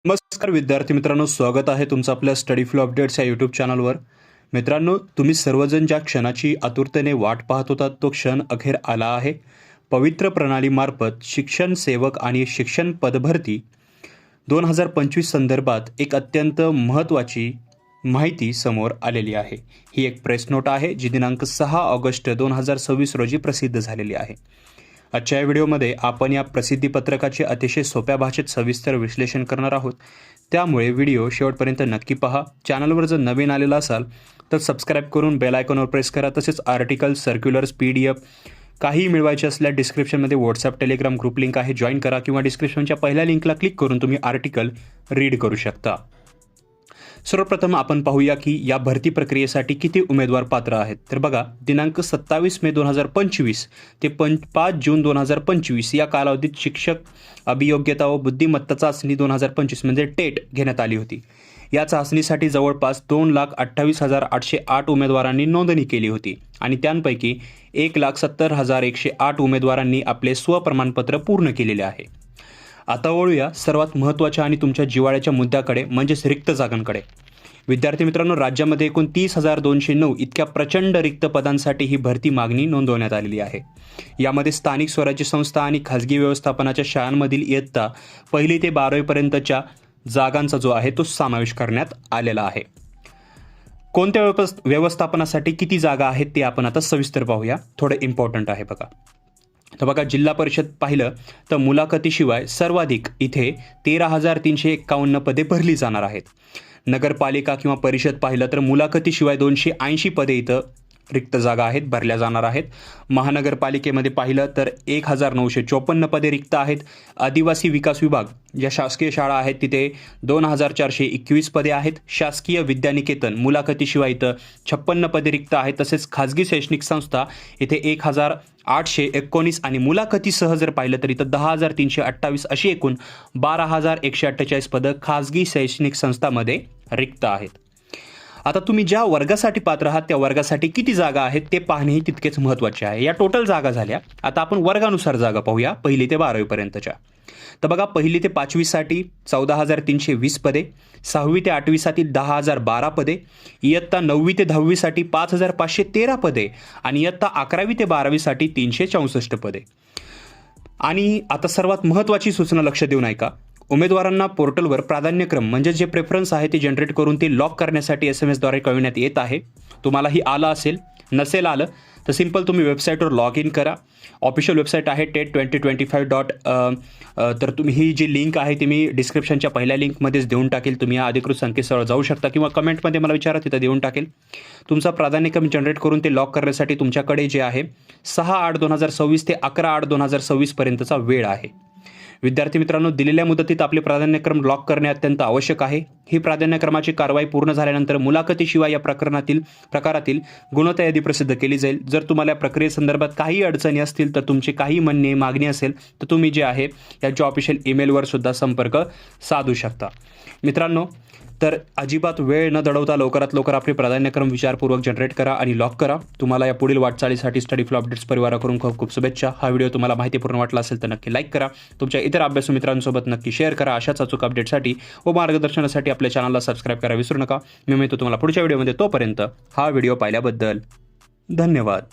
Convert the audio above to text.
नमस्कार विद्यार्थी मित्रांनो, स्वागत आहे तुमचं आपल्या स्टडी फ्लो अपडेट्स या यूट्यूब चॅनलवर. मित्रांनो, तुम्ही सर्वजण ज्या क्षणाची आतुरतेने वाट पाहत होतात तो क्षण अखेर आला आहे. पवित्र प्रणालीमार्फत शिक्षण सेवक आणि शिक्षण पदभरती 2025 संदर्भात एक अत्यंत महत्त्वाची माहिती समोर आलेली आहे. ही एक प्रेस नोट आहे जी दिनांक 6 ऑगस्ट 2026 रोजी प्रसिद्ध झालेली आहे. आजच्या या व्हिडिओमध्ये आपण या प्रसिद्धीपत्रकाचे अतिशय सोप्या भाषेत सविस्तर विश्लेषण करणार आहोत. त्यामुळे व्हिडिओ शेवटपर्यंत नक्की पहा. चॅनलवर जर नवीन आलेला असाल तर सबस्क्राईब करून बेल आयकॉनवर प्रेस करा. तसेच आर्टिकल, सर्क्युलर्स, PDF काही मिळवायचे असल्यास डिस्क्रिप्शनमध्ये व्हॉट्सअप, टेलिग्राम ग्रुप लिंक आहे, जॉईन करा किंवा डिस्क्रिप्शनच्या पहिल्या लिंकला क्लिक करून तुम्ही आर्टिकल रीड करू शकता. सर्वप्रथम आपण पाहूया की या भरती प्रक्रियेसाठी किती उमेदवार पात्र आहेत. तर बघा, दिनांक 27 मे 2025 ते 5 जून 2025 या कालावधीत शिक्षक अभियोग्यता व बुद्धिमत्ता चाचणी 2025 म्हणजे टेट घेण्यात आली होती. या चाचणीसाठी जवळपास 2,28,808 उमेदवारांनी नोंदणी केली होती आणि त्यांपैकी 1,70,108 उमेदवारांनी आपले स्वप्रमाणपत्र पूर्ण केलेले आहे. आता वळूया सर्वात महत्त्वाच्या आणि तुमच्या जिव्हाळ्याच्या मुद्द्याकडे, म्हणजेच रिक्त जागांकडे. विद्यार्थी मित्रांनो, राज्यामध्ये एकूण 30,209 इतक्या प्रचंड रिक्त पदांसाठी ही भरती मागणी नोंदवण्यात आलेली आहे. यामध्ये स्थानिक स्वराज्य संस्था आणि खाजगी व्यवस्थापनाच्या शाळांमधील इयत्ता 1ली ते 12वी पर्यंतच्या जागांचा जो आहे तो समावेश करण्यात आलेला आहे. कोणत्या व्यवस्थापनासाठी किती जागा आहेत ते आपण आता सविस्तर पाहूया. थोडं इम्पॉर्टंट आहे बघा. तर बघा, जिल्हा परिषद पाहिलं तर मुलाखतीशिवाय सर्वाधिक इथे 13,351 पदे भरली जाणार आहेत. नगरपालिका किंवा परिषद पाहिलं तर मुलाखतीशिवाय 280 पदे इथं रिक्त जागा आहेत, भरल्या जाणार आहेत. महानगरपालिकेमध्ये पाहिलं तर 1,954 पदे रिक्त आहेत. आदिवासी विकास विभाग ज्या शासकीय शाळा आहेत तिथे 2,421 पदे आहेत. शासकीय विद्यानिकेतन मुलाखतीशिवाय इथं 56 पदे रिक्त आहेत. तसेच खाजगी शैक्षणिक संस्था इथे 1,819 आणि मुलाखतीसह जर पाहिलं तर इथं 10,328 अशी एकूण 12,148 पदं खाजगी शैक्षणिक संस्थांमध्ये रिक्त आहेत. आता तुम्ही ज्या वर्गासाठी पात्र आहात त्या वर्गासाठी किती जागा आहेत ते पाहणेही तितकेच महत्त्वाचे आहे. या टोटल जागा झाल्या. आता आपण वर्गानुसार जागा पाहूया 1ली ते 12वी पर्यंतच्या. तर बघा, 1ली ते 5वी साठी 14,320 पदे, 6वी ते 8वी साठी 10,012 पदे, इयत्ता 9वी ते 10वी साठी 5,513 पदे आणि इयत्ता 11वी ते 12वी साठी 364 पदे. आणि आता सर्वात महत्त्वाची सूचना लक्ष देऊन ऐका. उमेदवारांना पोर्टलवर प्राधान्यक्रम म्हणजे जे प्रेफरन्स आहे ते जनरेट करून ते लॉक करण्यासाठी SMS द्वारे कळविण्यात येत आहे. तुम्हालाही आलं असेल, नसेल आलं तर सिंपल तुम्ही वेबसाईटवर लॉग इन करा. ऑफिशियल वेबसाईट आहे TET2025. तर तुम्ही ही जी लिंक आहे ती मी डिस्क्रिप्शनच्या पहिल्या लिंकमध्येच देऊन टाकेल. तुम्ही या अधिकृत संकेतस्थळावर जाऊ शकता किंवा कमेंटमध्ये मला विचारा, तिथं देऊन टाकेल. तुमचा प्राधान्यक्रम जनरेट करून ते लॉक करण्यासाठी तुमच्याकडे जे आहे 6/8/2026 ते 11/8/2026 पर्यंतचा वेळ आहे. विद्यार्थी मित्रांनो, दिलेल्या मुदतीत आपले प्राधान्यक्रम लॉक करणे अत्यंत आवश्यक आहे. ही प्राधान्यक्रमाची कारवाई पूर्ण झाल्यानंतर मुलाखतीशिवाय या प्रकारातील गुणवत्ता यादी प्रसिद्ध केली जाईल. जर तुम्हाला या प्रक्रियेसंदर्भात काही अडचणी असतील तर तुमची काही म्हणणे, मागणी असेल तर तुम्ही जे आहे याच्या ऑफिशियल ईमेलवर सुद्धा संपर्क साधू शकता. मित्रांनो, तर अजिबात वेळ न दडवता लवकरात लवकर आपले प्राधान्यक्रम विचारपूर्वक जनरेट करा आणि लॉक करा. तुम्हाला या पुढील वाटचालीसाठी स्टडी फ्लो अपडेट्स परिवाराकडून खूप खूप शुभेच्छा. हा व्हिडिओ तुम्हाला माहितीपूर्ण वाटला असेल तर नक्की लाईक करा. तुमच्या इतर अभ्यासू मित्रांसोबत नक्की शेअर करा. अशाच अचूक अपडेटसाठी व मार्गदर्शनासाठी आपल्या चॅनलला सबस्क्राईब करा विसरू नका. मी मिळतो तुम्हाला पुढच्या व्हिडिओमध्ये. तोपर्यंत हा व्हिडिओ पाहिल्याबद्दल धन्यवाद.